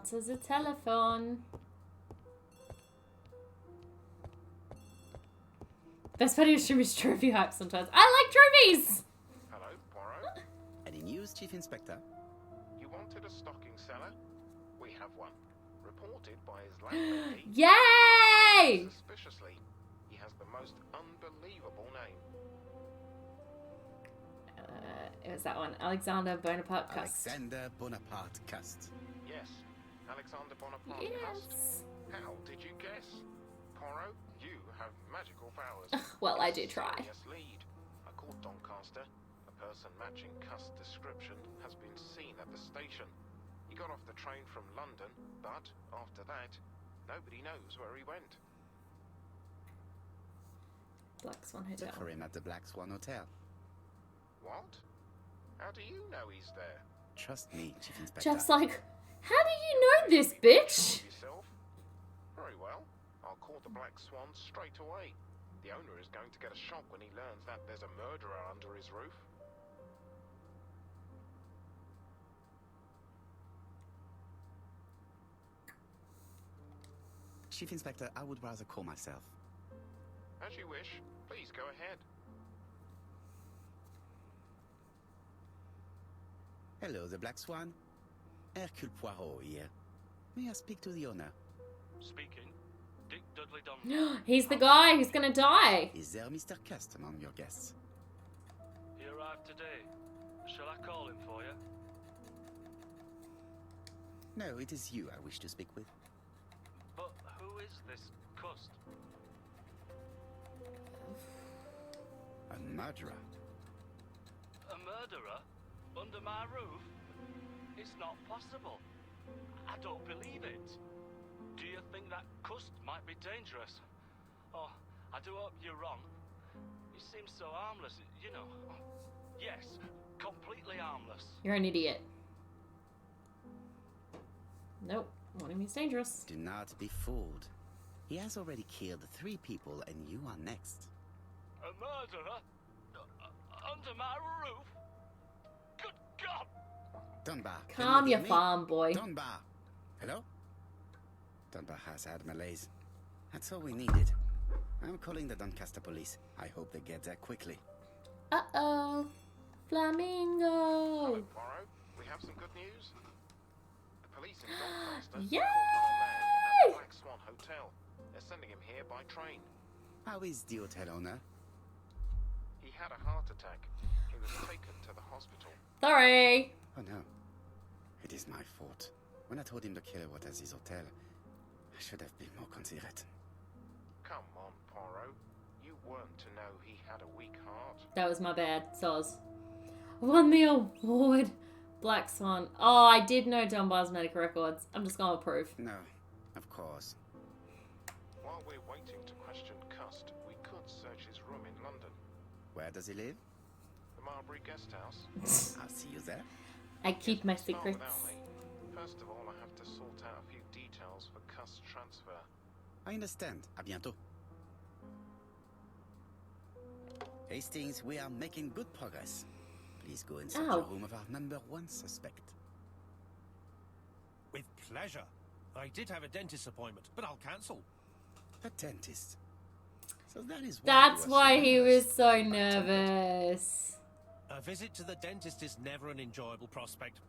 answers the telephone. Best part is Jimmy's trophy hype sometimes. I like trophies! Hello, Poirot. Any news, Chief Inspector? You wanted a stocking seller? We have one. Reported by his landlady. Yay! Suspiciously, he has the most unbelievable name. It was that one. Alexander Bonaparte Cust. Alexander Bonaparte Cust. Yes, Alexander Bonaparte Cust. Yes. How did you guess? Poirot, you have magical powers. Well, I do try. Serious lead. I called Doncaster. A person matching Cust's description has been seen at the station. He got off the train from London, but after that, nobody knows where he went. Black Swan Hotel. Look for him at the Black Swan Hotel. What? How do you know he's there? Trust me, Chief Inspector. Jeff's like, how do you know this, bitch? Yourself? Very well. I'll call the Black Swan straight away. The owner is going to get a shock when he learns that there's a murderer under his roof. Chief Inspector, I would rather call myself. As you wish. Please go ahead. Hello, the Black Swan. Hercule Poirot here. May I speak to the owner? Speaking. Dick Dudley Dum. He's the guy who's gonna die. Is there Mr. Cust among your guests? He arrived today. Shall I call him for you? No, it is you I wish to speak with. But who is this Cust? A murderer. A murderer? Under my roof? It's not possible. I don't believe it. Do you think that Cust might be dangerous? Oh, I do hope you're wrong. He seems so harmless, you know. Yes, completely harmless. You're an idiot. Nope. Warning means dangerous. Do not be fooled. He has already killed 3 people and you are next. A murderer? Under my roof? Good God! Dunbar. Calm can you your hear me? farm, boy. Dunbar. Hello? Dunbar has had malaise. That's all we needed. I'm calling the Doncaster police. I hope they get there quickly. Uh-oh. Flamingo. Hello, Poirot. We have some good news. The police in Doncaster Yay! caught our man at the Black Swan Hotel. They're sending him here by train. How is the hotel owner? He had a heart attack. He was taken to the hospital. Sorry. Oh no. It is my fault. When I told him the killer was at his hotel, I should have been more considerate. Come on, Poirot. You weren't to know he had a weak heart. That was my bad. Soz. Won the award. Black Swan. Oh, I did know Dunbar's medical records. I'm just gonna approve. No, of course. While we're waiting to question Cust, we could search his room in London. Where does he live? The Marbury Guest House. I'll see you there. I keep my Start secrets. without me. First of all, I have to sort out a few details for Cust's transfer. I understand. À bientôt. Hastings, we are making good progress. Please go and search Ow. the room of our number 1 suspect. With pleasure. I did have a dentist appointment, but I'll cancel. A dentist. So that is why That's you are why so he nervous. was so I take it. nervous. A visit to the dentist is never an enjoyable prospect.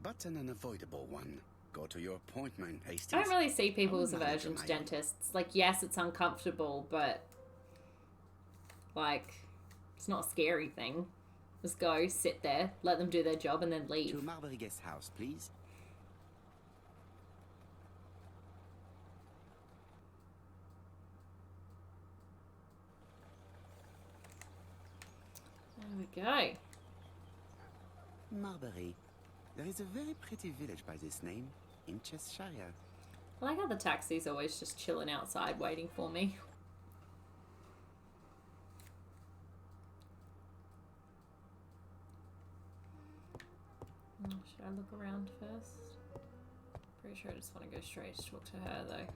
But an unavoidable one. Go to your appointment, Hastings. I don't really see people's I'm a manager, aversion to my own. dentists. Like, yes, it's uncomfortable, but like, it's not a scary thing. Just go, sit there, let them do their job, and then leave. To Marbury Guest House, please. There we go. Marbury. There is a very pretty village by this name in Cheshire. I like how the taxi's always just chilling outside waiting for me. Should I look around first? Pretty sure I just want to go straight to talk to her though.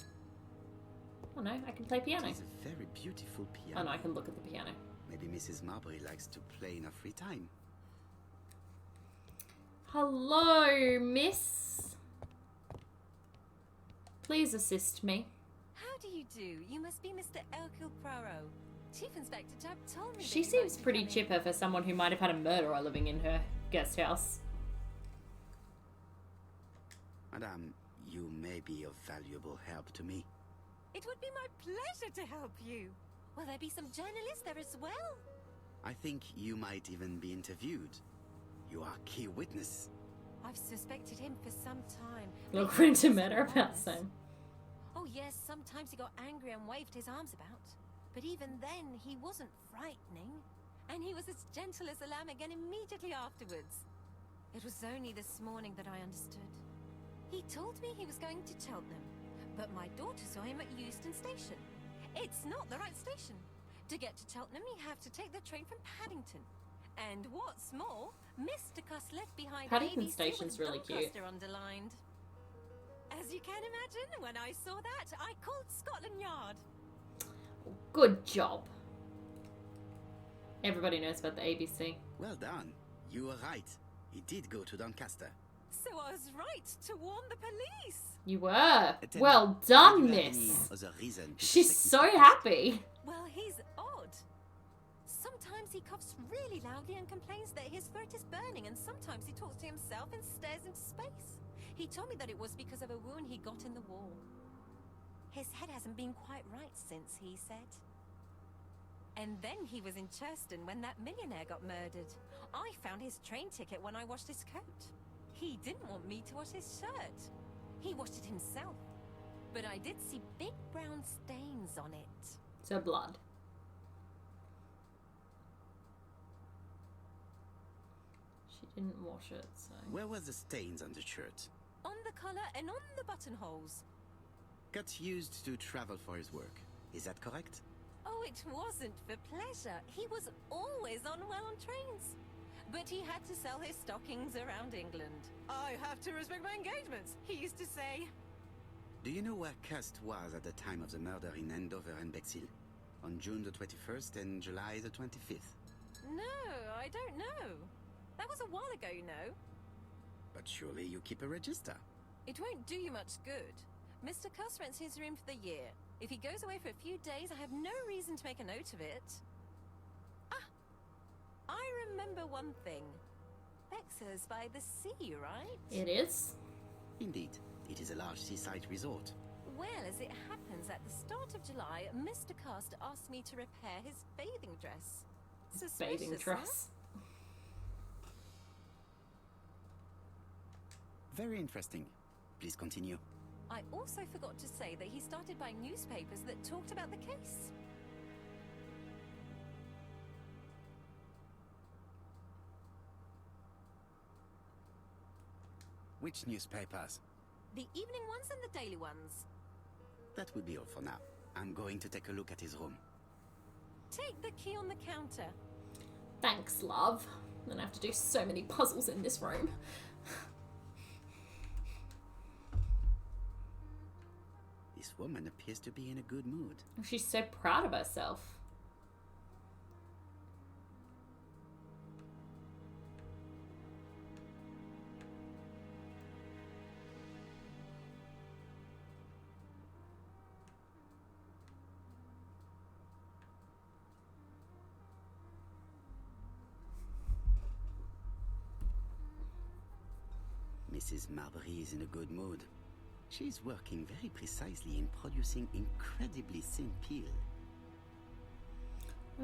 Oh no, I can play piano. It is a very beautiful piano. Oh no, I can look at the piano. Maybe Mrs. Marbury likes to play in her free time. Hello, miss. Please assist me. How do you do? You must be Mr. Hercule Poirot. Chief Inspector Jupp told me She that you seems might be pretty coming. chipper for someone who might have had a murderer living in her guest house. Madame, you may be of valuable help to me. It would be my pleasure to help you. Will there be some journalists there as well? I think you might even be interviewed. You are key witness. I've suspected him for some time. Look, but we're he into wasn't murder about honest. same. Oh yes, sometimes he got angry and waved his arms about. But even then, he wasn't frightening. And he was as gentle as a lamb again immediately afterwards. It was only this morning that I understood. He told me he was going to Cheltenham, but my daughter saw him at Euston Station. It's not the right station. To get to Cheltenham, you have to take the train from Paddington. And what's more, Mr. Cuss left behind Paddington ABC Station's with really cute. Doncaster underlined. As you can imagine, when I saw that, I called Scotland Yard. Good job. Everybody knows about the ABC. Well done. You were right. He did go to Doncaster. So I was right to warn the police. You were. Attendant, Well do done, you have any miss. other reason to She's suspect so Mr. happy. Well, he's odd. Sometimes he coughs really loudly and complains that his throat is burning, and sometimes he talks to himself and stares into space. He told me that it was because of a wound he got in the wall. His head hasn't been quite right since, he said. And then he was in Churston when that millionaire got murdered. I found his train ticket when I washed his coat. He didn't want me to wash his shirt. He washed it himself. But I did see big brown stains on it. So blood. She didn't wash it, so. Where were the stains on the shirt? On the collar and on the buttonholes. Got used to travel for his work. Is that correct? Oh, it wasn't for pleasure. He was always unwell on trains. But he had to sell his stockings around England. I have to respect my engagements, he used to say. Do you know where Cust was at the time of the murder in Andover and Bexhill? On June the 21st and July the 25th? No, I don't know. That was a while ago, you know. But surely you keep a register. It won't do you much good. Mr. Cuss rents his room for the year. If he goes away for a few days, I have no reason to make a note of it. Ah! I remember one thing. Bexhill by the sea, right? It is. Indeed, it is a large seaside resort. Well, as it happens, at the start of July, Mr. Cast asked me to repair his bathing dress. Bathing Suspicious, dress. Very interesting. Please continue. I also forgot to say that he started buying newspapers that talked about the case. Which newspapers? The evening ones and the daily ones. That would be all for now. I'm going to take a look at his room. Take the key on the counter. Thanks, love. I'm gonna have to do so many puzzles in this room. This woman appears to be in a good mood. She's so proud of herself. Mrs. Marbury is in a good mood. She's working very precisely in producing incredibly thin peel.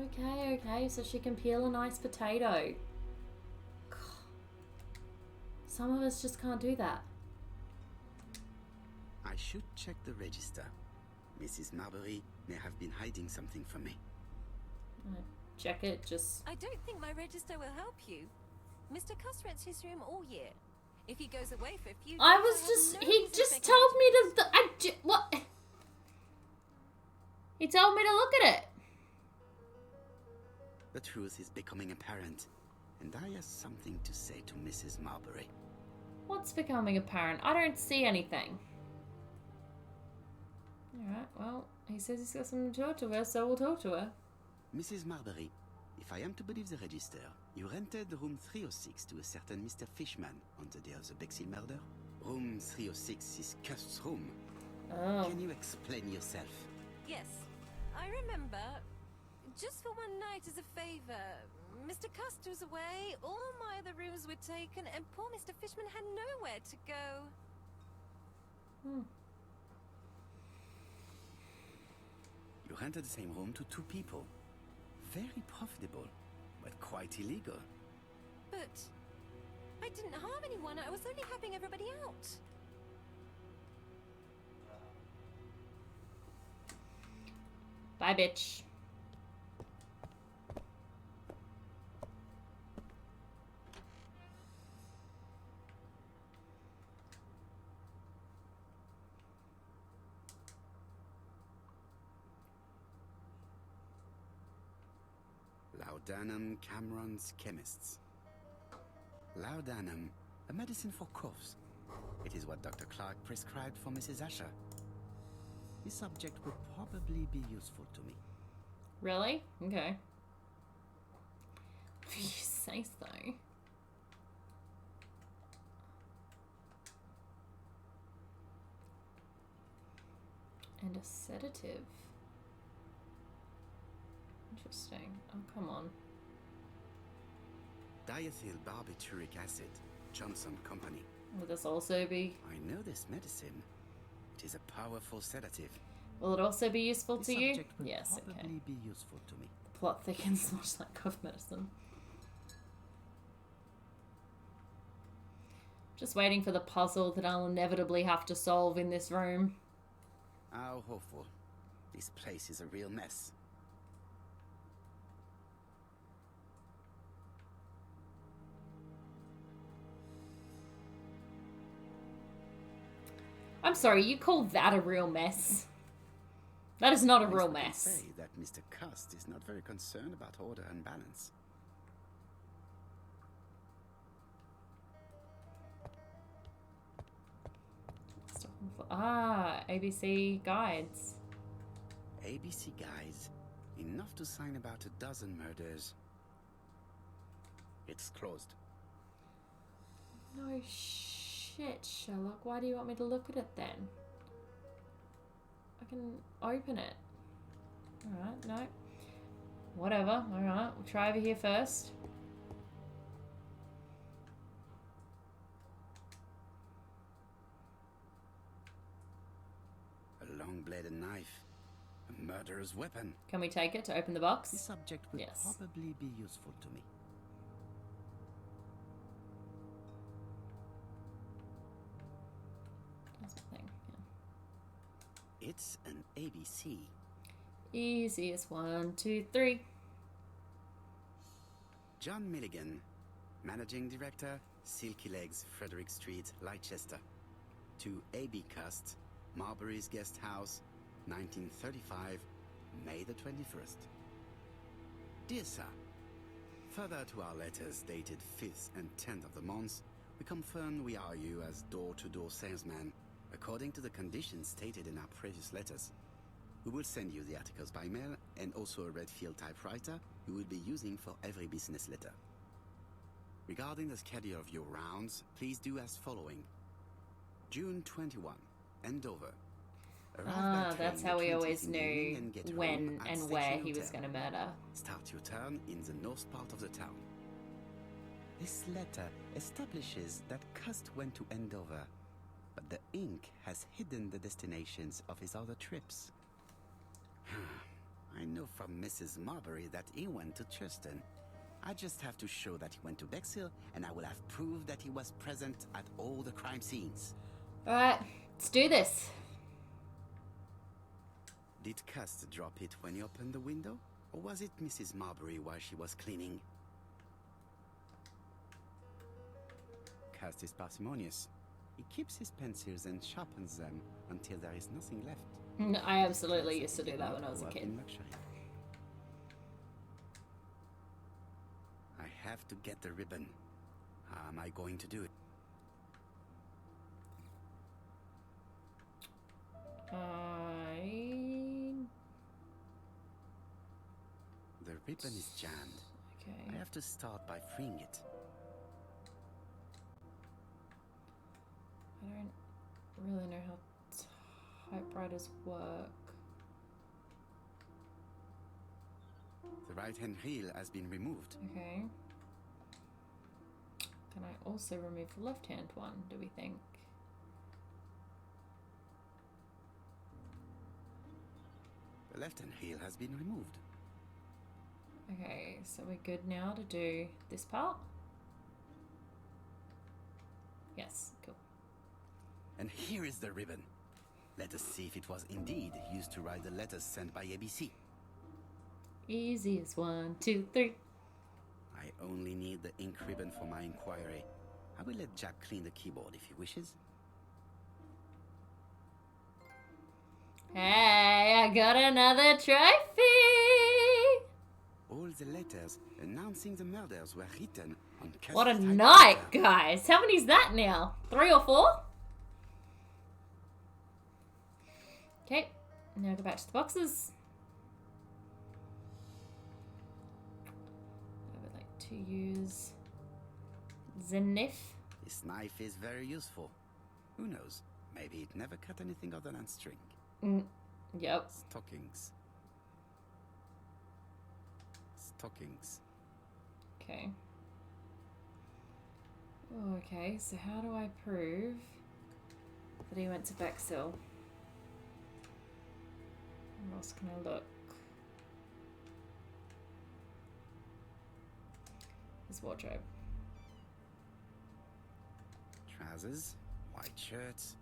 Okay, so she can peel a nice potato. God. Some of us just can't do that. I should check the register. Mrs. Marbury may have been hiding something from me. Check it, just... I don't think my register will help you. Mr. Cuss rents his room all year. If he goes away for a few days, I was have just... no he reason to just make a told note me of to... it. what? He told me to look at it. The truth is becoming apparent, and I have something to say to Mrs. Marbury. What's becoming apparent? I don't see anything. Alright, well, he says he's got something to talk to her, so we'll talk to her. Mrs. Marbury, if I am to believe the register, you rented room 306 to a certain Mr. Fishman on the day of the Bexhill murder? Room 306 is Cust's room. Oh. Can you explain yourself? Yes, I remember. Just for one night as a favor. Mr. Custer's away, all my other rooms were taken, and poor Mr. Fishman had nowhere to go. You rented the same room to 2 people. Very profitable, but quite illegal. But I didn't harm anyone. I was only helping everybody out. Bye, bitch. Laudanum Cameron's Chemists. Laudanum, a medicine for coughs. It is what Dr. Clark prescribed for Mrs. Asher. This subject would probably be useful to me. Really? Okay. If you say so. And a sedative. Interesting. Oh, come on. Diethyl barbituric acid, Johnson Company. Will this also be... I know this medicine. It is a powerful sedative. Will it also be useful This to you? subject would Yes, probably okay. be useful to me. The plot thickens much like cough medicine. Just waiting for the puzzle that I'll inevitably have to solve in this room. How hopeful. This place is a real mess. I'm sorry, you call that a real mess? That is not a real I can mess. say that Mr. Cust is not very concerned about order and balance. Ah, ABC guides. ABC guides. Enough to sign about 12 murders. It's closed. No shit, Sherlock. Why do you want me to look at it then? I can open it. Alright, no. Whatever, alright. We'll try over here first. A long-bladed knife. A murderer's weapon. Can we take it to open the This box? subject would Yes. probably be useful to me. That's the thing, yeah. It's an ABC. Easiest 1, 2, 3. John Milligan, Managing Director, Silky Legs, Frederick Street, Leicester. To A.B. Cust, Marbury's Guest House, 1935, May the 21st. Dear Sir, further to our letters dated 5th and 10th of the month, we confirm we are you as door-to-door salesman, according to the conditions stated in our previous letters. We will send you the articles by mail and also a Redfield typewriter you will be using for every business letter. Regarding the schedule of your rounds, please do as following. June 21, Andover. Arrive by train That's the how we 20th always in the knew evening and get home when at and Station where he was Hotel. going to murder. Start your turn in the north part of the town. This letter establishes that Cust went to Andover, but the ink has hidden the destinations of his other trips. I know from Mrs. Marbury that he went to Churston. I just have to show that he went to Bexhill, and I will have proved that he was present at all the crime scenes. Alright, let's do this. Did Cust drop it when he opened the window? Or was it Mrs. Marbury while she was cleaning? Cust is parsimonious. He keeps his pencils and sharpens them until there is nothing left. I absolutely used to do that when I was a Grow up kid. in luxury. I have to get the ribbon. How am I going to do it? The ribbon is jammed. Okay. I have to start by freeing it. I don't really know how typewriter's work. The right-hand wheel has been removed. Okay. Can I also remove the left-hand one, do we think? The left-hand wheel has been removed. Okay, so we're good now to do this part? Yes, cool. And here is the ribbon. Let us see if it was indeed used to write the letters sent by ABC. Easy as 1, 2, 3. I only need the ink ribbon for my inquiry. I will let Jack clean the keyboard if he wishes. Hey, I got another trophy! All the letters announcing the murders were written on cast What a typewriter. night, guys! How many's that now? 3 or 4? Okay, now go back to the boxes. I would like to use the knife. This knife is very useful. Who knows? Maybe it never cut anything other than string. Yep. Stockings. Stockings. Okay. Okay, so how do I prove that he went to Bexhill? Where else can I look? His wardrobe. Trousers, white shirts.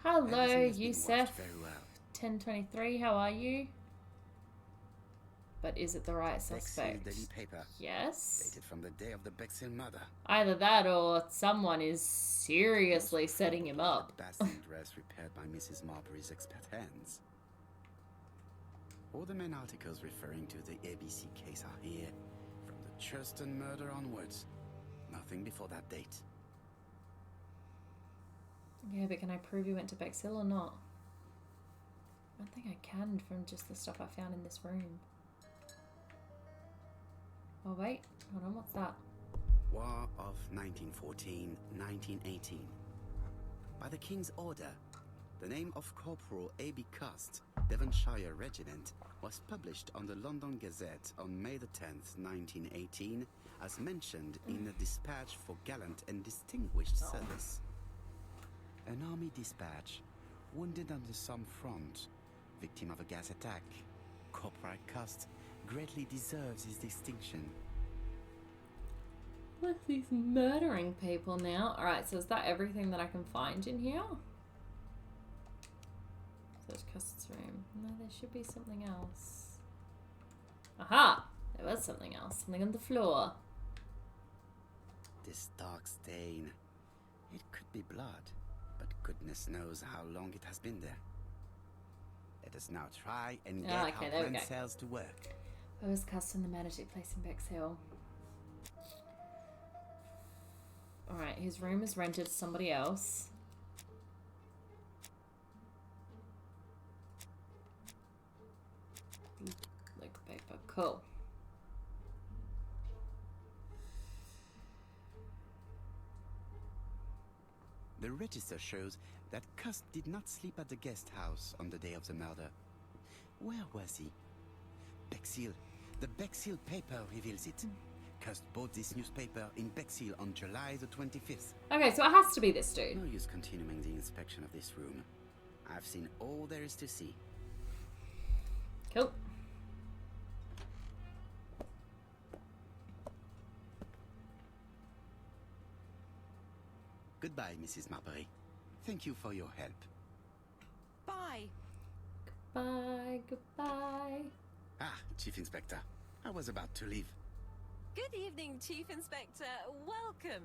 Hello, Everything has been Yusef. washed very well. 1023, how are you? But is it the right Bexhill suspect? daily paper. Yes. Dated from the day of the Bexhill murder. Either that or someone is seriously setting him up. Basting dress repaired by Mrs. Marbury's expert hands. All the main articles referring to the ABC case are here, from the Churston murder onwards. Nothing before that date. Yeah, but can I prove he went to Bexhill or not? I don't think I can from just the stuff I found in this room. Oh wait, hold on, what's that? War of 1914-1918. By the King's order, the name of Corporal A.B. Cust, Devonshire Regiment, was published on the London Gazette on May the 10th, 1918, as mentioned in a dispatch for gallant and distinguished service. An army dispatch, wounded on the Somme front, victim of a gas attack. Corporal Cust greatly deserves his distinction. Look, he's murdering people now. Alright, so is that everything that I can find in here? So it's Cust's room. No, there should be something else. Aha! There was something else. Something on the floor. This dark stain. It could be blood, but goodness knows how long it has been there. Let us now try and get okay, our there we brain go. cells to work. Where was Cust in the magic place in Bexhill? Alright, his room is rented to somebody else. Liquor paper, cool. The register shows that Cust did not sleep at the guest house on the day of the murder. Where was he? Bexhill. The Bexhill paper reveals it. Cust bought this newspaper in Bexhill on July the 25th. Okay, so it has to be this dude. No use continuing the inspection of this room. I've seen all there is to see. Cool. Goodbye, Mrs. Marbury. Thank you for your help. Bye. Goodbye, goodbye. Ah, Chief Inspector. I was about to leave. Good evening, Chief Inspector. Welcome.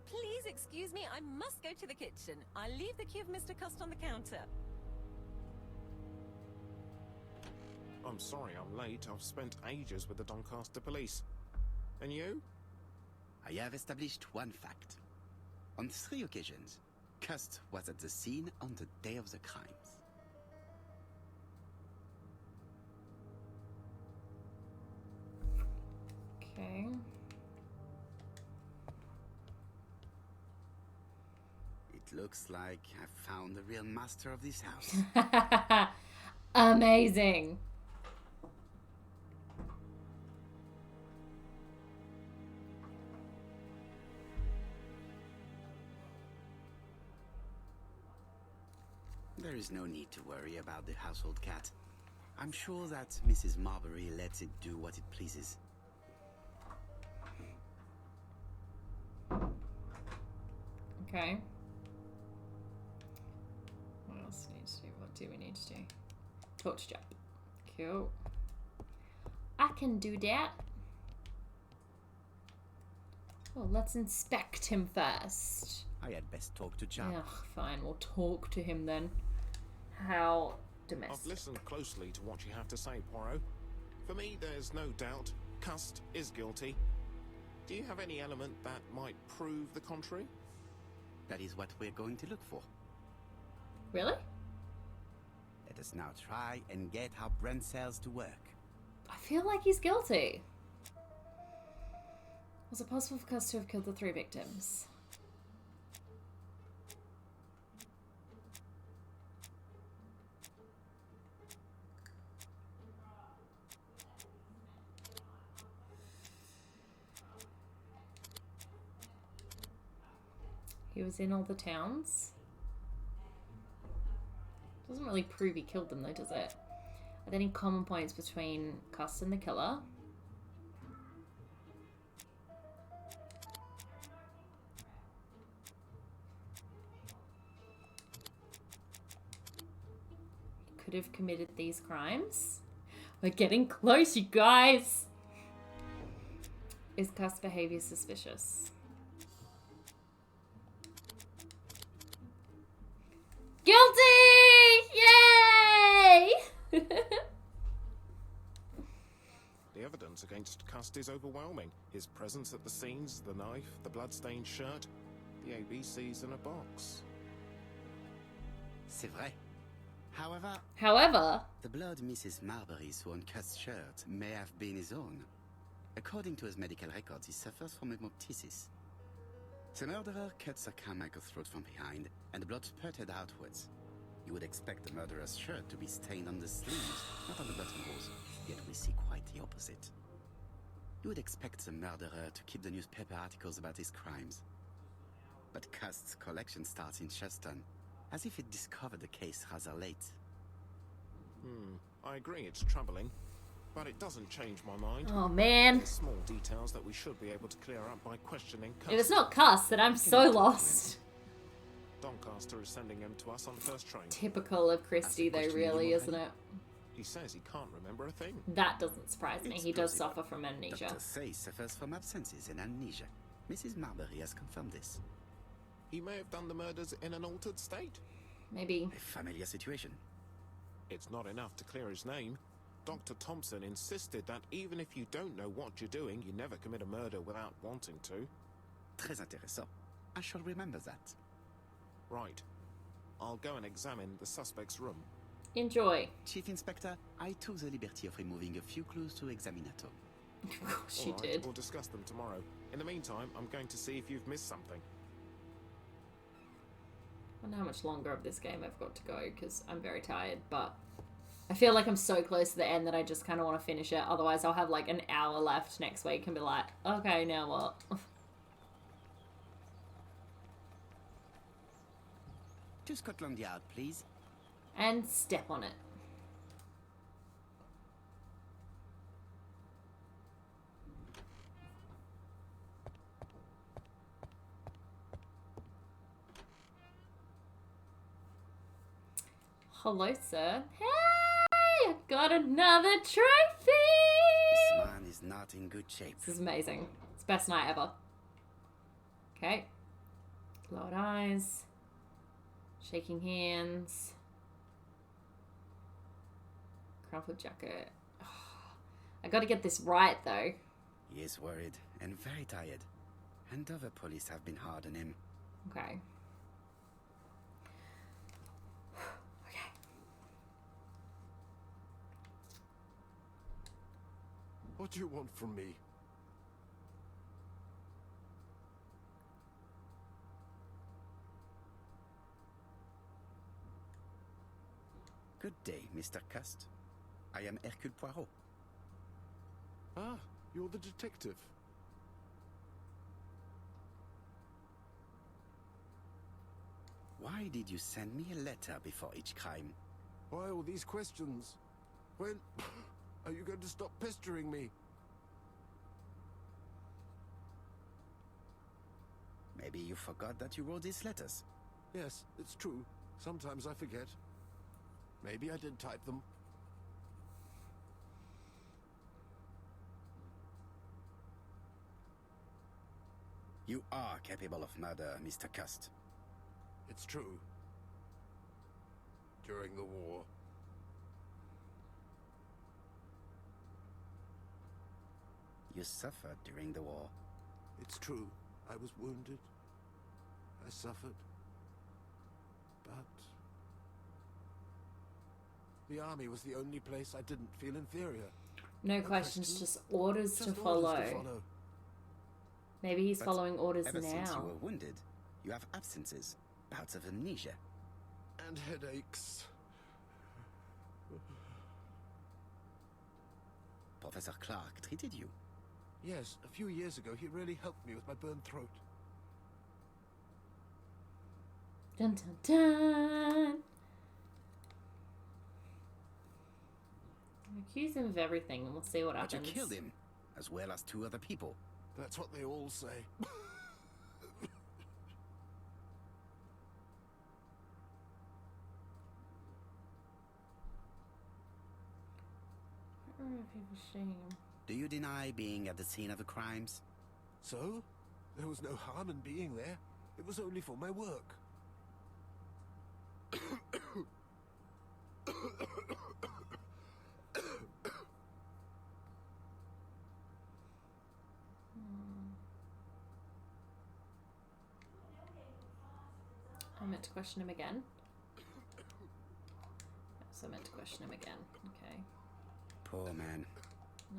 Please excuse me, I must go to the kitchen. I'll leave the key of Mr. Cust on the counter. I'm sorry I'm late. I've spent ages with the Doncaster police. And you? I have established one fact. On 3 occasions, Cust was at the scene on the day of the crimes. Okay. It It looks like I've found the real master of this house. Amazing. There is no need to worry about the household cat. I'm sure that Mrs. Marbury lets it do what it pleases. Okay. What else needs to do? What do we need to do? Torch job. Cool. I can do that. Well, let's inspect him first. I had best talk to Jap. Yeah, fine. We'll talk to him then. How domestic. I've listened closely to what you have to say, Poirot. For me, there's no doubt Cust is guilty. Do you have any element that might prove the contrary? That is what we're going to look for. Really? Let us now try and get our brain cells to work. I feel like he's guilty. Was it possible for Cust to have killed the 3 victims? He was in all the towns. Doesn't really prove he killed them though, does it? Are there any common points between Cust and the killer? He could have committed these crimes. We're getting close, you guys! Is Cust's behavior suspicious? Guilty! Yay! The evidence against Cust is overwhelming. His presence at the scenes, the knife, the blood-stained shirt, the ABCs in a box. C'est vrai. However, the blood Mrs. Marbury saw on Cust's shirt may have been his own. According to his medical records, he suffers from hemoptysis. The murderer cuts Sir Carmichael's throat from behind, and the blood spurted outwards. You would expect the murderer's shirt to be stained on the sleeves, not on the buttonholes, yet we see quite the opposite. You would expect the murderer to keep the newspaper articles about his crimes. But Cust's collection starts in Cheston, as if it discovered the case rather late. I agree it's troubling, but it doesn't change my mind. oh man. There's small details that we should be able to clear up by questioning Cust. If it's not Cust, then I'm so lost. Doncaster is sending him to us on the first train. Typical of Christie though, really, isn't it? He says he can't remember a thing. That doesn't surprise me. It's He does plausible. suffer from amnesia. Dr. Say suffers from absences and amnesia. Mrs. Marbury has confirmed this. He may have done the murders in an altered state. Maybe. A familiar situation. It's not enough to clear his name. Dr. Thompson insisted that even if you don't know what you're doing, you never commit a murder without wanting to. Très intéressant. I shall remember that. Right. I'll go and examine the suspect's room. Enjoy. Chief Inspector, I took the liberty of removing a few clues to Examinato. Of course you All right, did. we'll discuss them tomorrow. In the meantime, I'm going to see if you've missed something. I wonder how much longer of this game I've got to go because I'm very tired, but I feel like I'm so close to the end that I just kind of want to finish it. Otherwise, I'll have like an hour left next week and be like, okay, now what? To Scotland Yard, please. And step on it. Hello, sir. Hey! I got another trophy! This man is not in good shape. This is amazing. It's the best night ever. Okay. Lowered eyes. Shaking hands. Crumpled jacket. I gotta get this right, though. He is worried and very tired. And other police have been hard on him. Okay. Okay. What do you want from me? Good day, Mr. Cust. I am Hercule Poirot. Ah, you're the detective. Why did you send me a letter before each crime? Why all these questions? When are you going to stop pestering me? Maybe you forgot that you wrote these letters. Yes, it's true. Sometimes I forget. Maybe I did type them. You are capable of murder, Mr. Cust. It's true. During the war. You suffered during the war. It's true. I was wounded. I suffered. But the army was the only place I didn't feel inferior. No questions, just orders to follow. Maybe he's following orders ever now. Since you were wounded, you have absences, bouts of amnesia. And headaches. Professor Clark treated you. Yes, a few years ago he really helped me with my burned throat. Dun dun dun! Accuse him of everything and we'll see what happens. But you killed him, as well as 2 other people. That's what they all say. I don't know if people shame. Do you deny being at the scene of the crimes? So? There was no harm in being there. It was only for my work. I meant to question him again. So I meant to question him again. Okay. Poor man.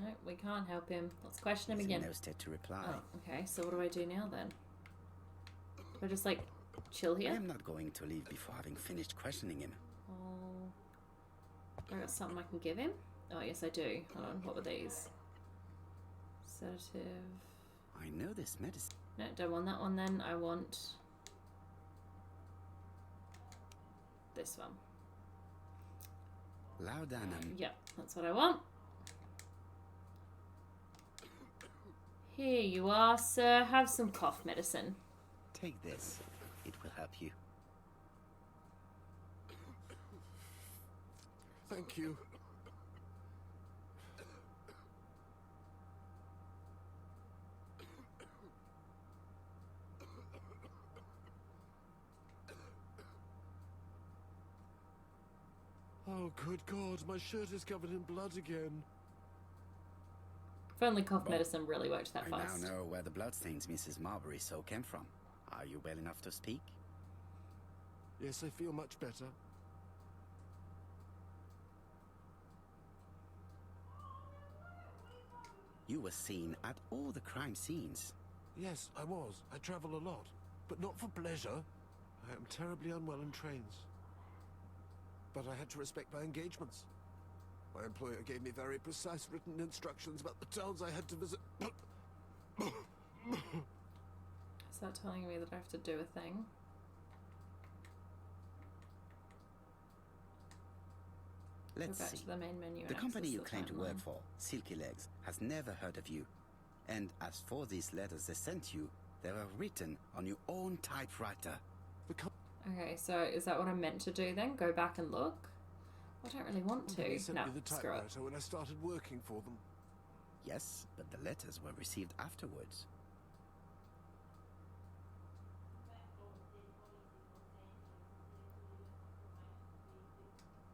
No, we can't help him. Let's question him He's again. in no state to reply. Oh, okay. So what do I do now then? Do I just like chill I here? am not going to leave before having finished questioning him. Oh, I got something I can give him? Oh, yes, I do. Hold on. What were these? Sedative. I know this medicine. No, don't want that one then. I want this one. Laudanum. Yep, that's what I want. Here you are, sir. Have some cough medicine. Take this. It will help you. Thank you. Oh, good God, my shirt is covered in blood again. If only cough medicine really worked that I fast. now know where the bloodstains Mrs. Marbury saw came from. Are you well enough to speak? Yes, I feel much better. You were seen at all the crime scenes. Yes, I was. I travel a lot, but not for pleasure. I am terribly unwell in trains. But I had to respect my engagements. My employer gave me very precise written instructions about the towns I had to visit. Is that telling me that I have to do a thing? Let's Go back see. to the main menu. The and company access you the claim to work timeline. for, Silky Legs, has never heard of you. And as for these letters they sent you, they were written on your own typewriter. Okay, so is that what I'm meant to do then? Go back and look? I don't really want to. They sent No, me the screw it. typewriter when I started working for them. Yes, but the letters were received afterwards.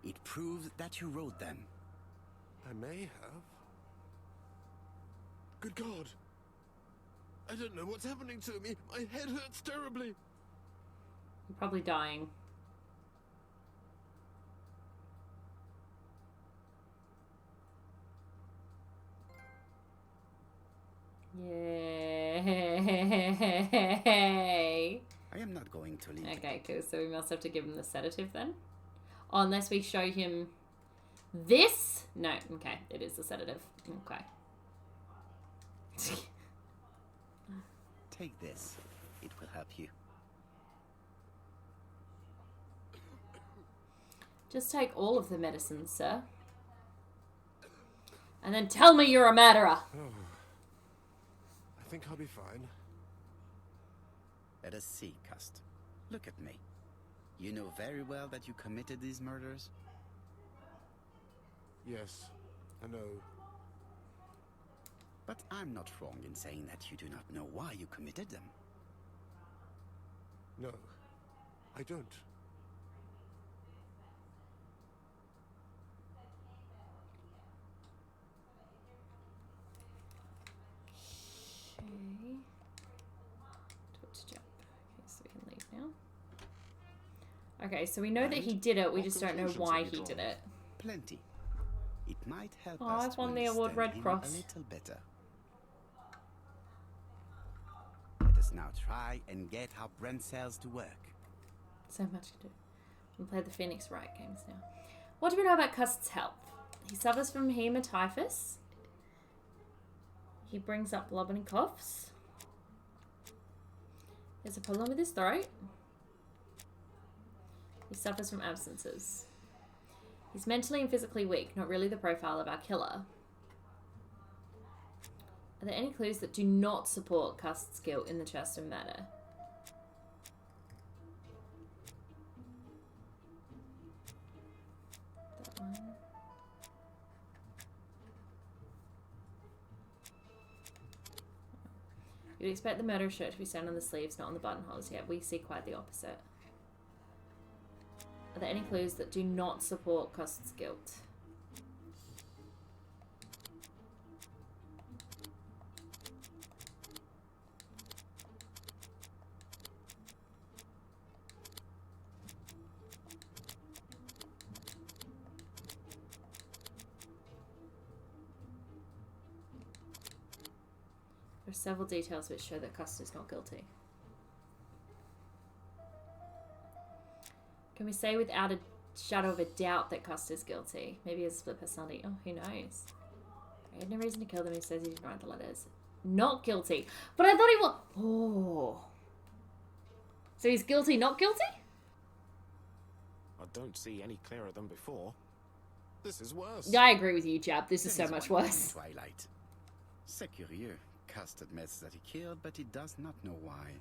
It proves that you wrote them. I may have. Good God! I don't know what's happening to me. My head hurts terribly. You're probably dying. Yay! I am not going to leave. Okay, cool. So we must have to give him the sedative then. Oh, unless we show him this? No, okay, it is the sedative. Okay. Take this. It will help you. Just take all of the medicine, sir. And then tell me you're a murderer. Oh. I think I'll be fine. Let us see, Cust. Look at me. You know very well that you committed these murders? Yes, I know. But I'm not wrong in saying that you do not know why you committed them. No, I don't. Okay. Twitch jump. Okay, so we can leave now. Okay, so we know that he did it, we just don't know why he did it. Plenty. It might help Oh, us I've won to the award, understand Red him Cross. a little better. Let us now try and get our brain cells to work. So much to do. We play the Phoenix Wright games now. What do we know about Cust's health? He suffers from hematyphus. He brings up blood when he coughs. There's a problem with his throat. He suffers from absences. He's mentally and physically weak, not really the profile of our killer. Are there any clues that do not support Cust's guilt in the Chester matter? That one. You'd expect the murder shirt to be sewn on the sleeves, not on the buttonholes. Yet we see quite the opposite. Are there any clues that do not support Cust's guilt? There are several details which show that Cust is not guilty. Can we say without a shadow of a doubt that Cust is guilty? Maybe he has a split personality. Oh, who knows? He had no reason to kill them. He says he didn't write the letters. Not guilty. But I thought he was... Oh. So he's guilty, not guilty? I don't see any clearer than before. This is worse. Yeah, I agree with you, Jab. This is so There much one worse. Twilight. C'est curieux. Cust admits that he killed, but he does not know why.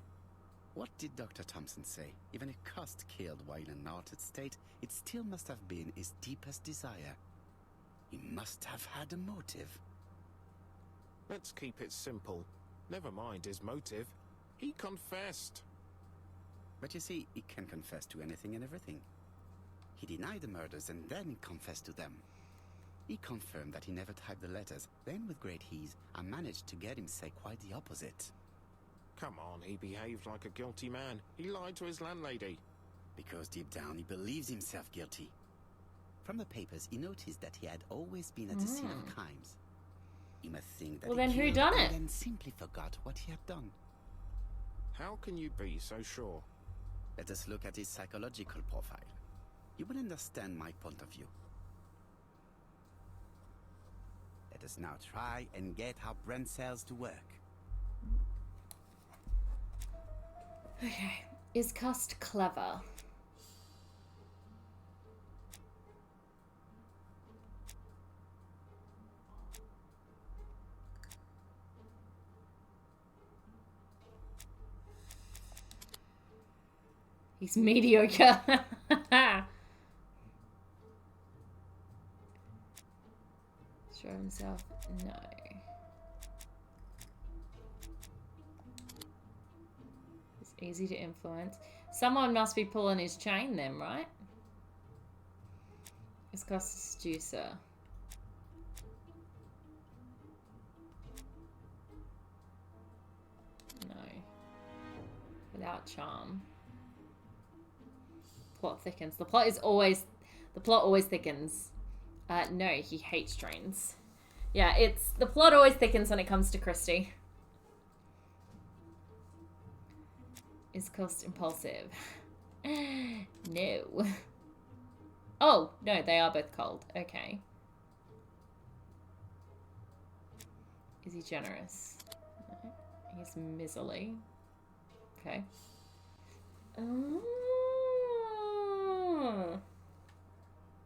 What did Dr. Thompson say? Even if Cust killed while in an altered state, it still must have been his deepest desire. He must have had a motive. Let's keep it simple. Never mind his motive. He confessed. But you see, he can confess to anything and everything. He denied the murders and then confessed to them. He confirmed that he never typed the letters. Then, with great ease, I managed to get him say quite the opposite. Come on, he behaved like a guilty man. He lied to his landlady. Because deep down he believes himself guilty. From the papers, he noticed that he had always been at the scene of crimes. He must think that Well, he then who killed done and it? then simply forgot what he had done. How can you be so sure? Let us look at his psychological profile. You will understand my point of view. Let us now try and get our brain cells to work. Okay. Is Cust clever? He's mediocre. Show himself? No. It's easy to influence. Someone must be pulling his chain then, right? It's Cust a seducer. No. Without charm. Plot thickens. The plot always thickens. No, he hates trains. Yeah, the plot always thickens when it comes to Christie. Is Cust impulsive? No. Oh, no, they are both cold. Okay. Is he generous? No. He's miserly. Okay. Oh.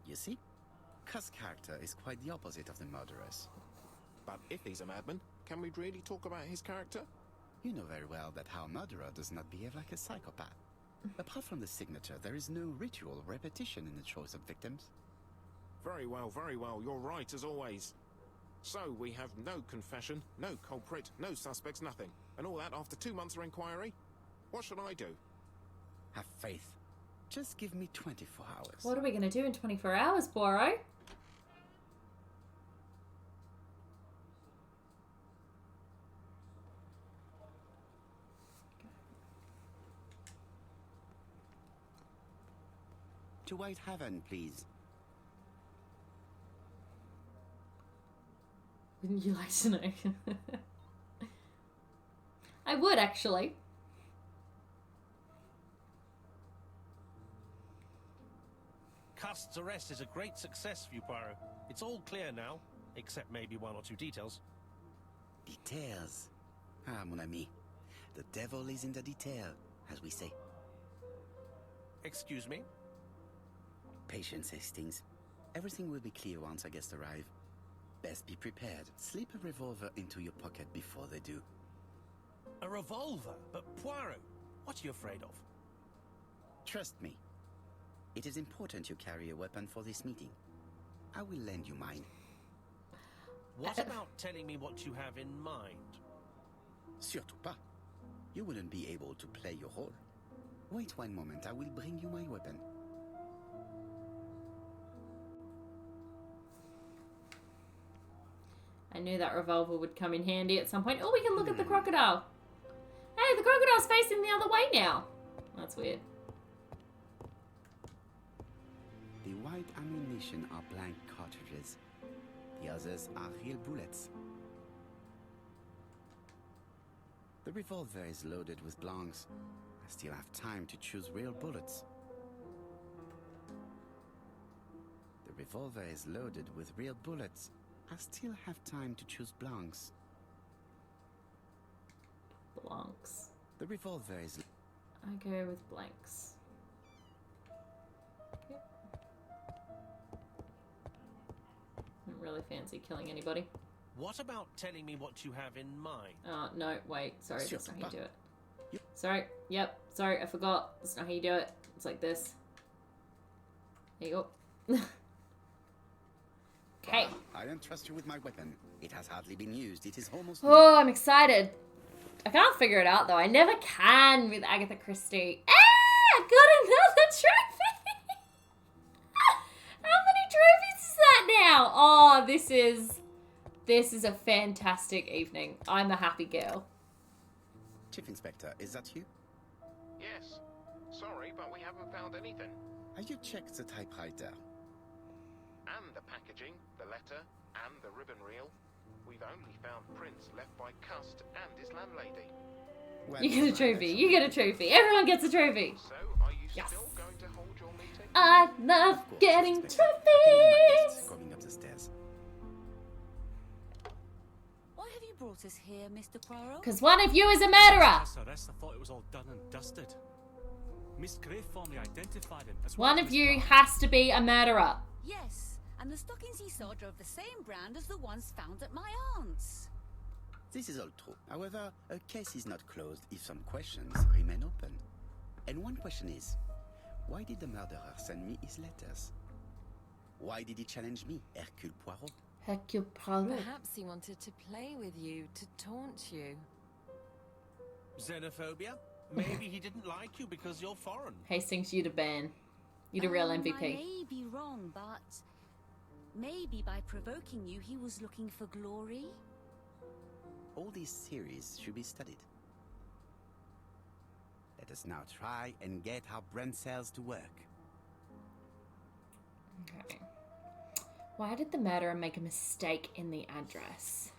You see? Cuss' character is quite the opposite of the murderer's. But if he's a madman, can we really talk about his character? You know very well that our murderer does not behave like a psychopath. Apart from the signature, there is no ritual repetition in the choice of victims. Very well, you're right as always. So, we have no confession, no culprit, no suspects, nothing. And all that after 2 months of inquiry? What should I do? Have faith. Just give me 24 hours. What are we going to do in 24 hours, Poirot? To White Haven, please. Wouldn't you like to know? I would, actually. Cust's arrest is a great success for you, Poirot. It's all clear now, except maybe 1 or 2 details. Details. Ah, mon ami. The devil is in the detail, as we say. Excuse me? Patience, Hastings. Everything will be clear once our guests arrive. Best be prepared. Slip a revolver into your pocket before they do. A revolver? But Poirot, what are you afraid of? Trust me. It is important you carry a weapon for this meeting. I will lend you mine. What about telling me what you have in mind? Surtout pas. You wouldn't be able to play your role. Wait 1 moment, I will bring you my weapon. I knew that revolver would come in handy at some point. Oh, we can look at the crocodile. Hey, the crocodile's facing the other way now. That's weird. The white ammunition are blank cartridges. The others are real bullets. The revolver is loaded with blancs. I still have time to choose real bullets. The revolver is loaded with real bullets. I still have time to choose blancs. Blanks. The revolver is... I go with blanks. Yep. Don't really fancy killing anybody. What about telling me what you have in mind? No, wait. Sorry, that's not how you do it. Yep. Sorry. Yep. Sorry, I forgot. That's not how you do it. It's like this. There you go. Okay. I don't trust you with my weapon. It has hardly been used. It is almost... Oh, I'm excited. I can't figure it out, though. I never can with Agatha Christie. Ah! I got another trophy! How many trophies is that now? Oh, this is a fantastic evening. I'm a happy girl. Chief Inspector, is that you? Yes. Sorry, but we haven't found anything. Have you checked the typewriter? And the packaging, the letter, and the ribbon reel. We've only found prints left by Cust and his landlady. Well, You get a trophy. You get a trophy. Everyone gets a trophy. So, are you Yes. still going to hold your meeting? I love Of course, getting Inspector. I can hear my guests trophies. coming up the stairs. Why have you brought us here, Mr. Poirot? Because one of you is a murderer. This arrest, I thought it was all done and dusted. Miss Gray formally identified him as One well of as you Miss has to be a murderer. Yes, and the stockings he saw drove the same brand as the ones found at my aunt's. This is all true. However, a case is not closed if some questions remain open. And one question is, why did the murderer send me his letters? Why did he challenge me, Hercule Poirot? Hercule Poirot. Perhaps he wanted to play with you, to taunt you. Xenophobia? Maybe he didn't like you because you're foreign. Hastings, you to ban. You the real I MVP. may be wrong, but maybe by provoking you, he was looking for glory. All these theories should be studied. Let us now try and get our brain cells to work. Okay. Why did the murderer make a mistake in the address?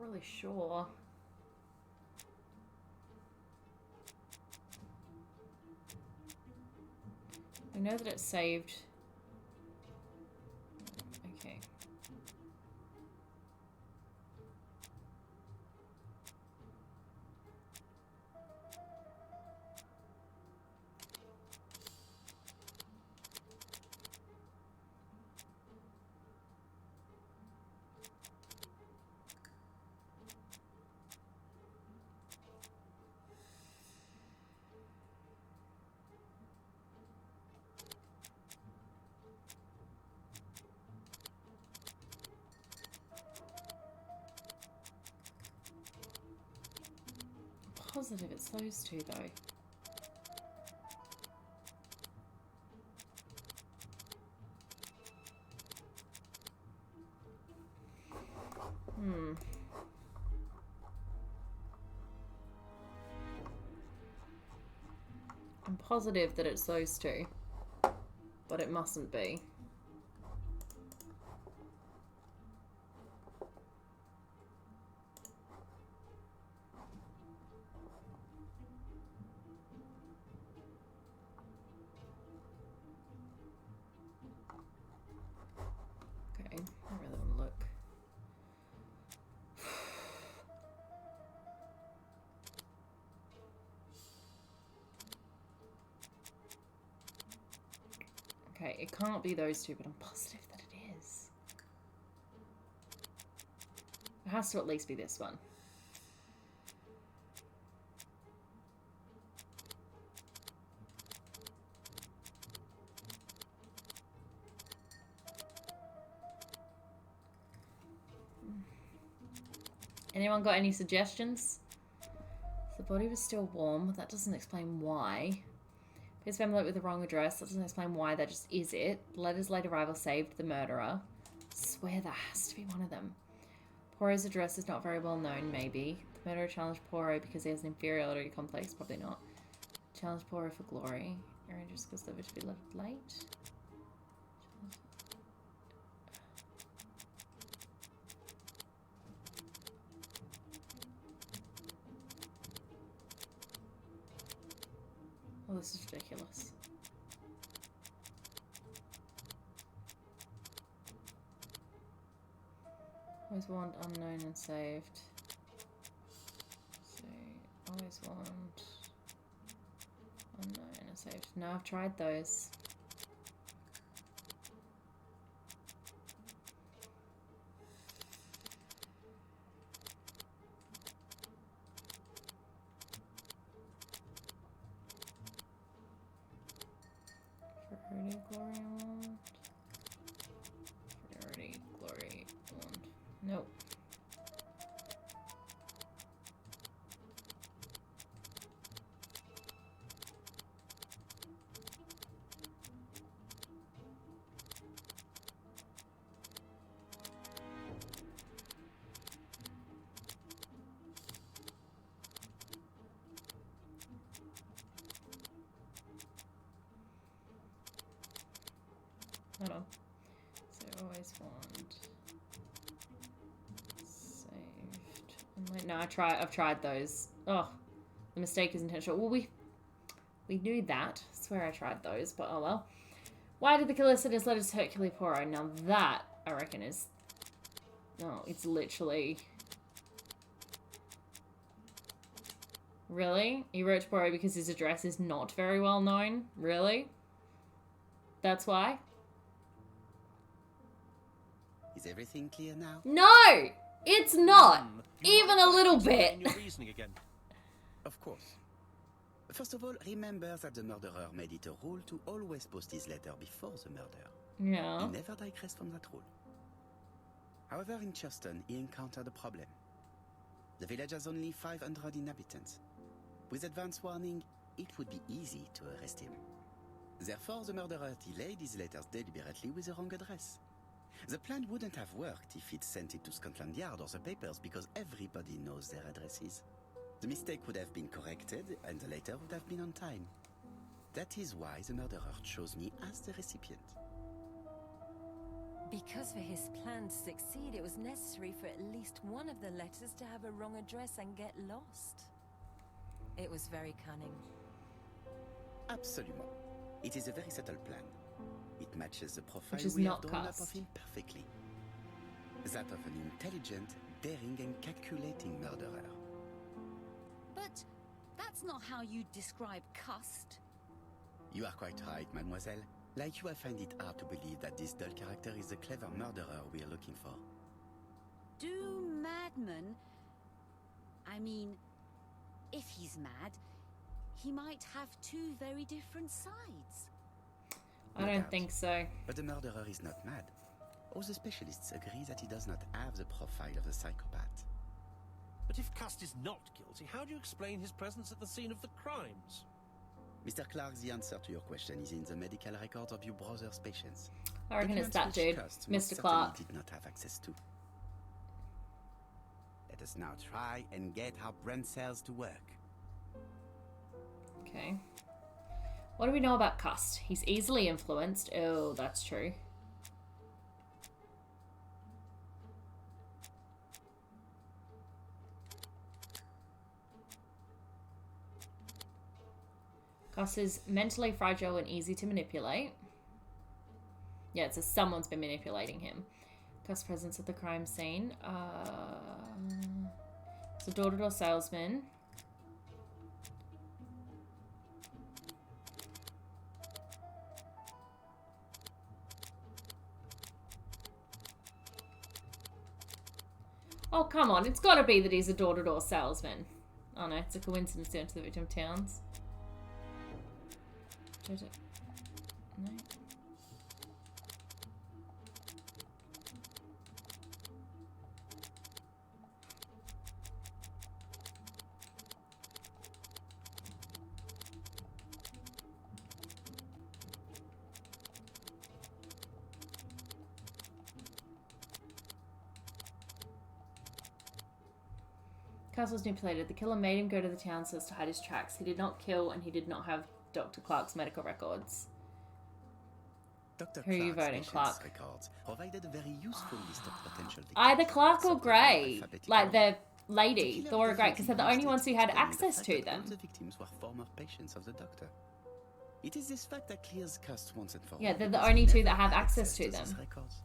not really sure. I know that it's saved. Okay. Positive it's those two though. I'm positive that it's those two, but it mustn't be. Okay, I really want to look. Okay, it can't be those two, but I'm positive that it is. It has to at least be this one. Anyone got any suggestions? The body was still warm. That doesn't explain why. His family with the wrong address. That doesn't explain why. That just is it. Letters late arrival saved the murderer. Swear that has to be one of them. Poirot's address is not very well known, maybe. The murderer challenged Poirot because he has an inferiority complex. Probably not. Challenged Poirot for glory. Aaron just goes over to be late. Oh, this is ridiculous. Always want unknown and saved. So, always want unknown and saved. No, I've tried those. Priority glory wand. Priority glory wand. Nope. Hold on. So always want saved. No, I've tried those. Oh, the mistake is intentional. Well, we knew that. I swear I tried those, but oh well. Why did the killer send his letters to Hercule Poirot? Now that I reckon is. No, it's literally. Really? He wrote to Poirot because his address is not very well known? Really? That's why? Is everything clear now? No! It's not! Even a little bit! Your reasoning again. Of course. First of all, remember that the murderer made it a rule to always post his letter before the murder. Yeah. He never digressed from that rule. However, in Churton, he encountered a problem. The village has only 500 inhabitants. With advance warning, it would be easy to arrest him. Therefore, the murderer delayed his letters deliberately with the wrong address. The plan wouldn't have worked if he'd sent it to Scotland Yard or the papers because everybody knows their addresses. The mistake would have been corrected and the letter would have been on time. That is why the murderer chose me as the recipient. Because for his plan to succeed, it was necessary for at least one of the letters to have a wrong address and get lost. It was very cunning. Absolument. It is a very subtle plan. It matches the profile Which is we not have drawn up cast. of him perfectly. That of an intelligent, daring and calculating murderer. But that's not how you describe Cust. You are quite right, mademoiselle. Like you, I find it hard to believe that this dull character is the clever murderer we are looking for. Do madmen... I mean, if he's mad, he might have two very different sides. I don't think so. But the murderer is not mad. All the specialists agree that he does not have the profile of a psychopath. But if Cust is not guilty, how do you explain his presence at the scene of the crimes? Mr. Clark, the answer to your question is in the medical records of your brother's patients. I reckon it's that Documents which dude, Cust most Mr. Clark. certainly did not have access to. Let us now try and get our brain cells to work. Okay. What do we know about Cust? He's easily influenced. Oh, that's true. Cust is mentally fragile and easy to manipulate. Yeah, it says someone's been manipulating him. Cust's presence at the crime scene. It's a door-to-door salesman. Oh, come on. It's got to be that he's a door-to-door salesman. Oh, no. It's a coincidence down to the victim towns. No. Cust was manipulated. The killer made him go to the town so as to hide his tracks. He did not kill, and he did not have Dr. Clark's medical records. Dr. Who are you voting, Clark? Records provided a very useful list of potential victims. Either Clark or Sorted Gray. alphabetically. Like the lady, The killer Thora Gray, because they're the definitely only ones who had used it, explaining the access fact to that them. all the victims were former patients of the doctor. It is this fact that clears Cust once and for all. Yeah, they're the because only he two never that have had access to these them. records.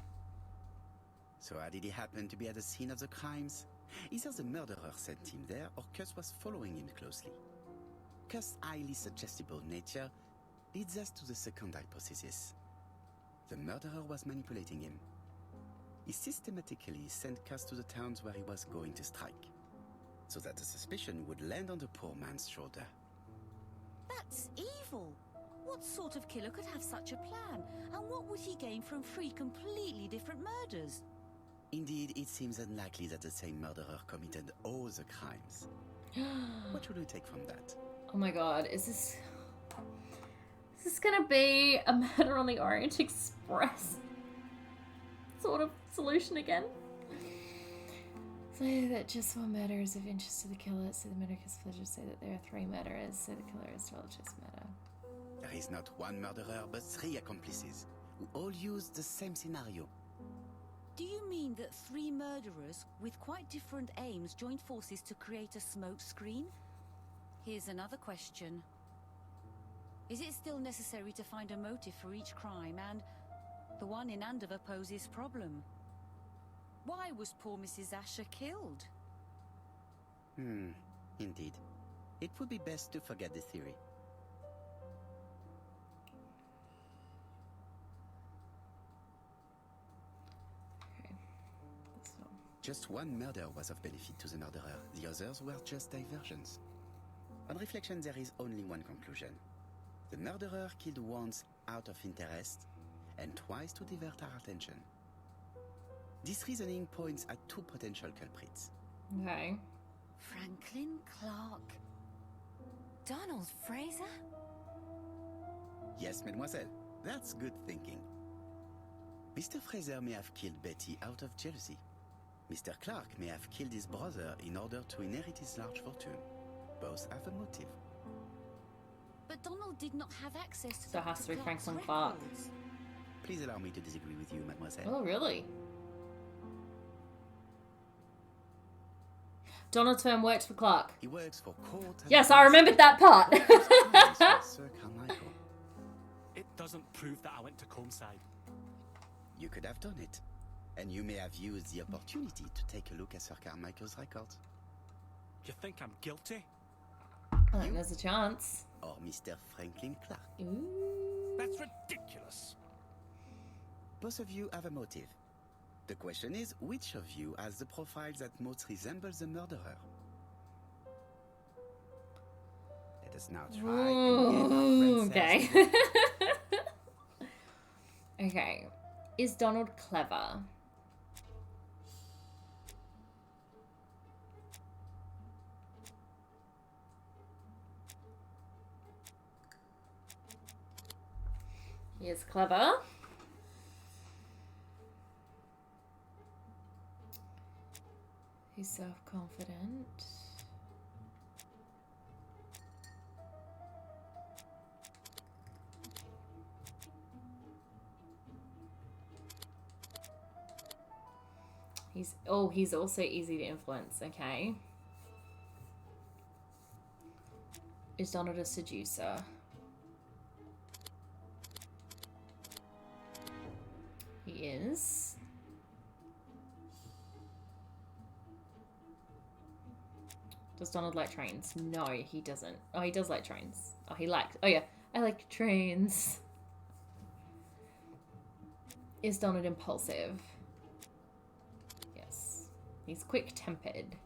So how did he happen to be at the scene of the crimes? Either the murderer sent him there, or Cust was following him closely. Cust's highly suggestible nature leads us to the second hypothesis. The murderer was manipulating him. He systematically sent Cust to the towns where he was going to strike, so that the suspicion would land on the poor man's shoulder. That's evil. What sort of killer could have such a plan? And what would he gain from 3 completely different murders? Indeed, it seems unlikely that the same murderer committed all the crimes. What should we take from that? Oh my god, is this gonna be a Murder on the Orient Express sort of solution again? Say that just one murder is of interest to the killer, so the murderer's pleasure say that there are 3 murderers, so the killer is told just murder. There is not one murderer, but 3 accomplices, who all use the same scenario. Do you mean that 3 murderers with quite different aims joined forces to create a smoke screen? Here's another question. Is it still necessary to find a motive for each crime, and the one in Andover poses problem? Why was poor Mrs. Asher killed? Indeed. It would be best to forget the theory. Okay. So, Just one murder was of benefit to the murderer. The others were just diversions. On reflection, there is only one conclusion. The murderer killed once out of interest, and twice to divert our attention. This reasoning points at 2 potential culprits. okay. Franklin Clark. Donald Fraser? Yes, mademoiselle, that's good thinking. Mr. Fraser may have killed Betty out of jealousy. Mr. Clark may have killed his brother in order to inherit his large fortune. Both have a motive. But Donald did not have access to So it has Dr. to be Clark's Franklin Clark. records. Please allow me to disagree with you, mademoiselle. Oh, really? Donald's firm works for Clark. He works for court. Yes, I remembered that part. Sir Carmichael. It doesn't prove that I went to Comeside. You could have done it. And you may have used the opportunity to take a look at Sir Carmichael's records. You think I'm guilty? I think there's a chance. Or Mr. Franklin Clark. Ooh. That's ridiculous. Both of you have a motive. The question is, which of you has the profile that most resembles the murderer? Let us now try and get our Okay. Okay. Is Donald clever? He is clever. He's self-confident. He's also easy to influence, okay. Is Donald a seducer? He is. Does Donald like trains? No, he doesn't. Oh, he does like trains. Oh, he likes... Oh, yeah. I like trains. Is Donald impulsive? Yes. He's quick-tempered.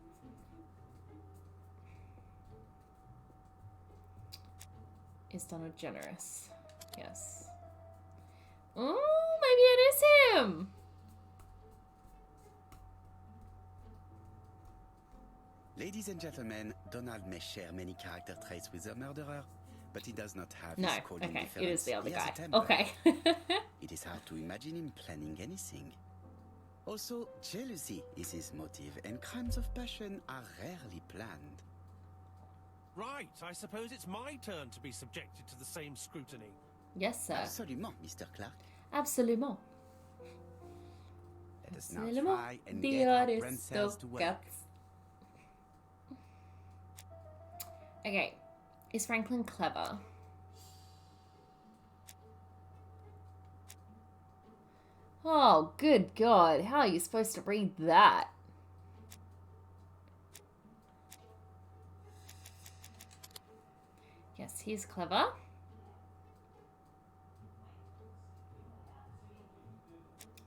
Is Donald generous? Yes. Oh, maybe it is him! Ladies and gentlemen, Donald may share many character traits with the murderer, but he does not have No, his cold okay, it indifference. is the other He has guy. a temper. Okay. It is hard to imagine him planning anything. Also, jealousy is his motive, and crimes of passion are rarely planned. Right, I suppose it's my turn to be subjected to the same scrutiny. Yes, sir. Absolument, Mr. Clark. Absolument. Let us now Absolument. try and get our brain cells to work. Okay. Is Franklin clever? Oh, good God. How are you supposed to read that? Yes, he's clever.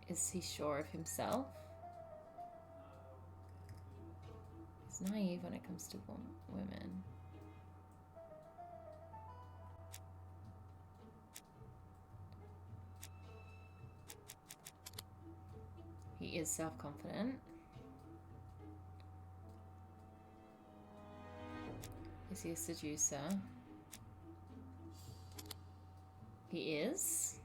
Is he sure of himself? He's naive when it comes to women. He is self-confident. Is he a seducer? He is.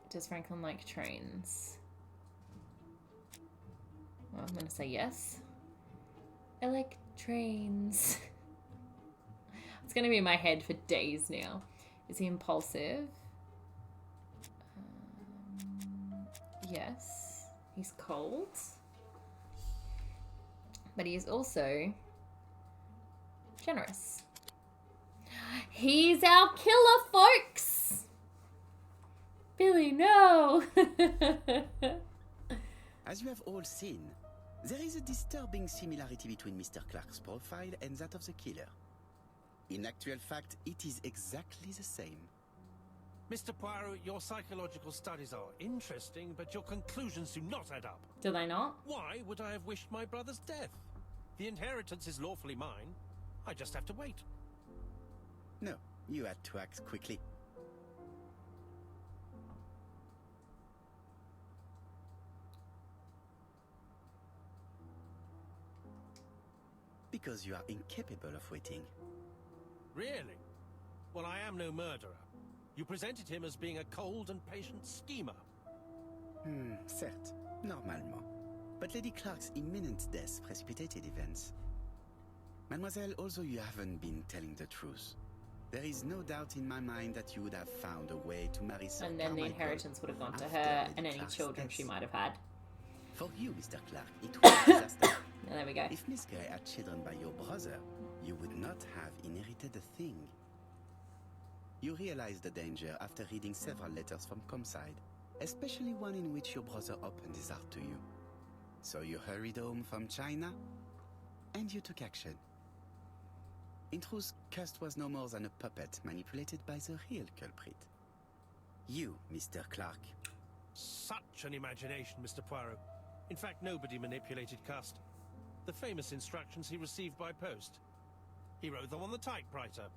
Does Franklin like trains? Well, I'm going to say yes. I like trains. It's going to be in my head for days now. Is he impulsive? Yes. He's cold. But he is also generous. He's our killer, folks! Billy, no! As you have all seen, there is a disturbing similarity between Mr. Clark's profile and that of the killer. In actual fact, it is exactly the same. Mr. Poirot, your psychological studies are interesting, but your conclusions do not add up. Do they not? Why would I have wished my brother's death? The inheritance is lawfully mine. I just have to wait. No, you had to act quickly. Because you are incapable of waiting. Really? Well, I am no murderer. You presented him as being a cold and patient schemer. Certes, normalement. But Lady Clark's imminent death precipitated events. Mademoiselle, although you haven't been telling the truth, There is no doubt in my mind that you would have found a way to marry Sir And then the Carmichael inheritance would have gone to after her Lady and any Clark's children death. she might have had. For you, Mr. Clark, it was a disaster. And there we go. If Miss Grey had children by your brother, you would not have inherited a thing. You realized the danger after reading several letters from Comside, especially one in which your brother opened his heart to you. So you hurried home from China, and you took action. In truth, Cust was no more than a puppet manipulated by the real culprit. You, Mr. Clark. Such an imagination, Mr. Poirot. In fact, nobody manipulated Cust. The famous instructions he received by post. He wrote them on the typewriter.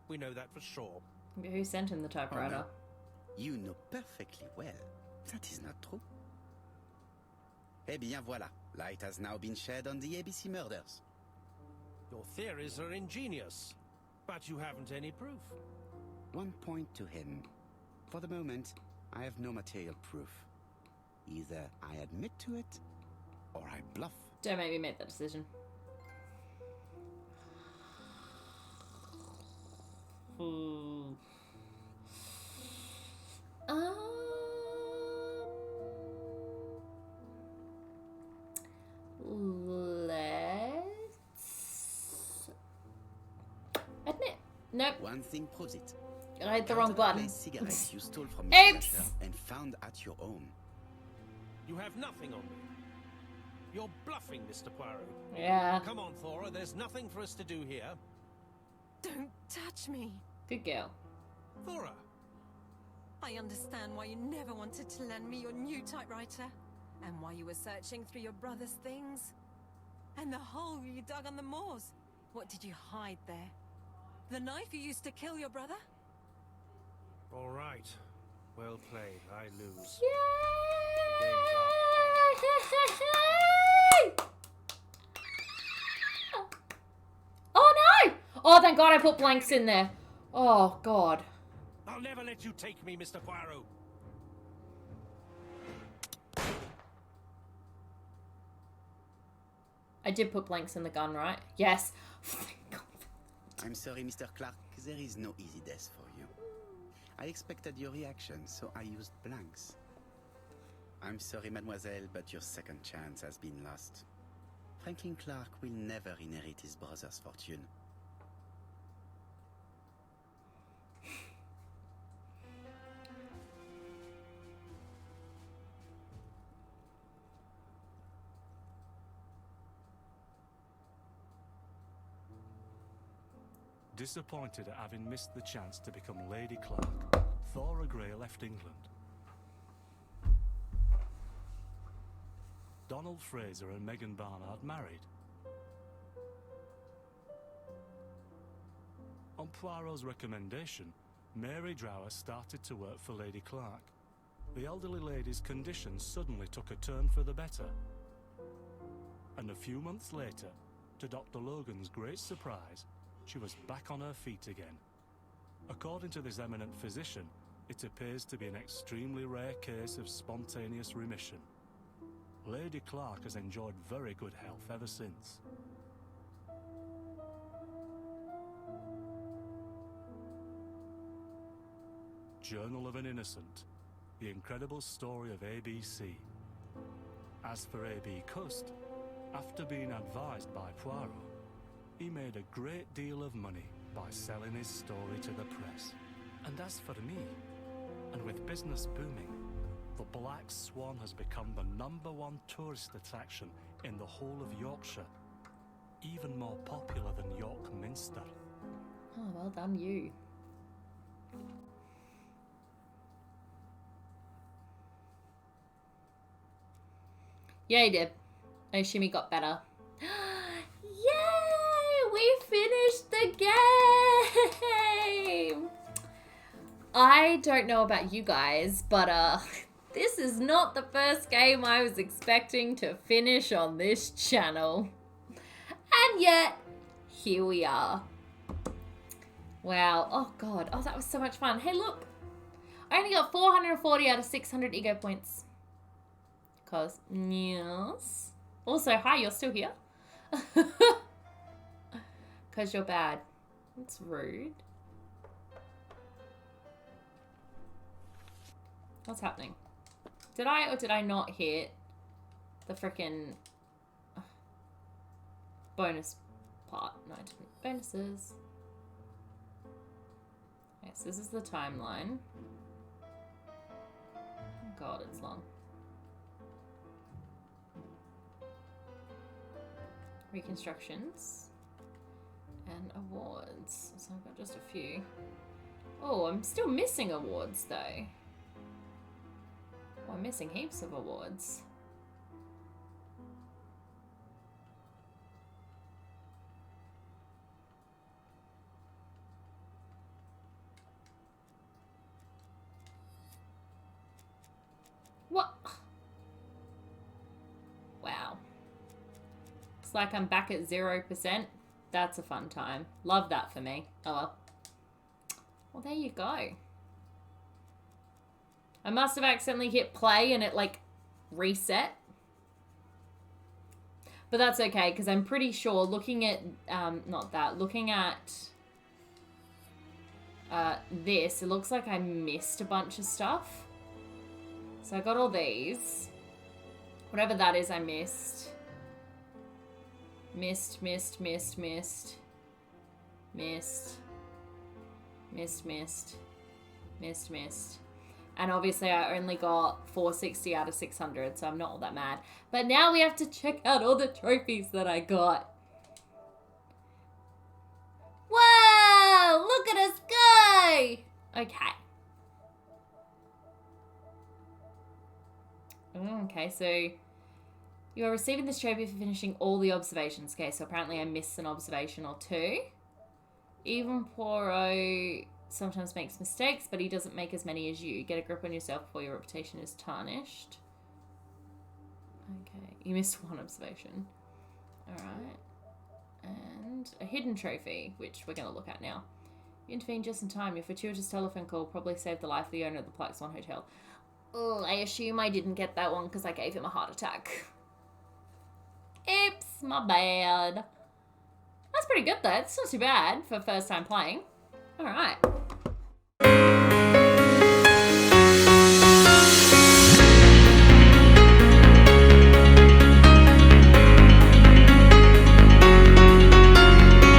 We know that for sure. Who sent him the typewriter? Oh, no. You know perfectly well that is not true. Eh bien voilà, light has now been shed on the ABC murders. Your theories are ingenious, but you haven't any proof. One point to him. For the moment, I have no material proof. Either I admit to it, or I bluff. Don't make me make that decision. Let's admit. Nope. One thing proves it. I hit the wrong button. Place cigarettes you stole from Oops. Mr. Usher and found at your home. You have nothing on me. You're bluffing, Mr. Poirot. Yeah. Come on, Thora, there's nothing for us to do here. Don't touch me. Good girl. Thora, I understand why you never wanted to lend me your new typewriter, and why you were searching through your brother's things. And the hole you dug on the moors. What did you hide there? The knife you used to kill your brother? all right. Well played, I lose. Yay! Oh no! Oh, thank God I put blanks in there. Oh God. I'll never let you take me, Mr. Poirot. I did put blanks in the gun, right? Yes. Thank God. I'm sorry, Mr. Clark, there is no easy death for you. I expected your reaction, so I used blanks. I'm sorry, mademoiselle, but your second chance has been lost. Franklin Clark will never inherit his brother's fortune. Disappointed at having missed the chance to become Lady Clark, Thora Grey left England. Donald Fraser and Megan Barnard married. On Poirot's recommendation, Mary Drower started to work for Lady Clark. The elderly lady's condition suddenly took a turn for the better. And a few months later, to Dr. Logan's great surprise, she was back on her feet again. According to this eminent physician, it appears to be an extremely rare case of spontaneous remission. Lady Clark has enjoyed very good health ever since. Journal of an Innocent, the incredible story of ABC. As for A.B. Cust, after being advised by Poirot, he made a great deal of money by selling his story to the press. And as for me, and with business booming, the Black Swan has become the #1 tourist attraction in the whole of Yorkshire, even more popular than York Minster. Oh, well done you. Yeah, he did. I assume he got better. Yay! We finished the game! I don't know about you guys, but this is not the first game I was expecting to finish on this channel. And yet, here we are. Wow. Oh God. Oh, that was so much fun. Hey, look. I only got 440 out of 600 ego points. Because, yes. Also, hi, you're still here. Because you're bad. That's rude. What's happening? Did I or did I not hit the frickin' bonus part? No, I didn't. Bonuses. Yes, this is the timeline. Oh God, it's long. Reconstructions. And awards. So I've got just a few. Oh, I'm still missing awards though. Oh, I'm missing heaps of awards. What? Wow. It's like I'm back at 0%. That's a fun time. Love that for me. Oh well. Well, there you go. I must have accidentally hit play and it like reset. But that's okay because I'm pretty sure looking at, looking at this, it looks like I missed a bunch of stuff. So I got all these. Whatever that is, I missed. Missed. And obviously I only got 460 out of 600, so I'm not all that mad. But now we have to check out all the trophies that I got. Whoa! Look at us go! Okay. Okay, so you are receiving this trophy for finishing all the observations. Okay, so apparently I missed an observation or two. Even Poirot sometimes makes mistakes, but he doesn't make as many as you. Get a grip on yourself before your reputation is tarnished. Okay, you missed one observation. Alright. And a hidden trophy, which we're going to look at now. You intervened just in time. Your fortuitous telephone call probably saved the life of the owner of the Black Swan Hotel. Oh, I assume I didn't get that one because I gave him a heart attack. Oops, my bad. That's pretty good though. It's not too bad for first time playing. Alright.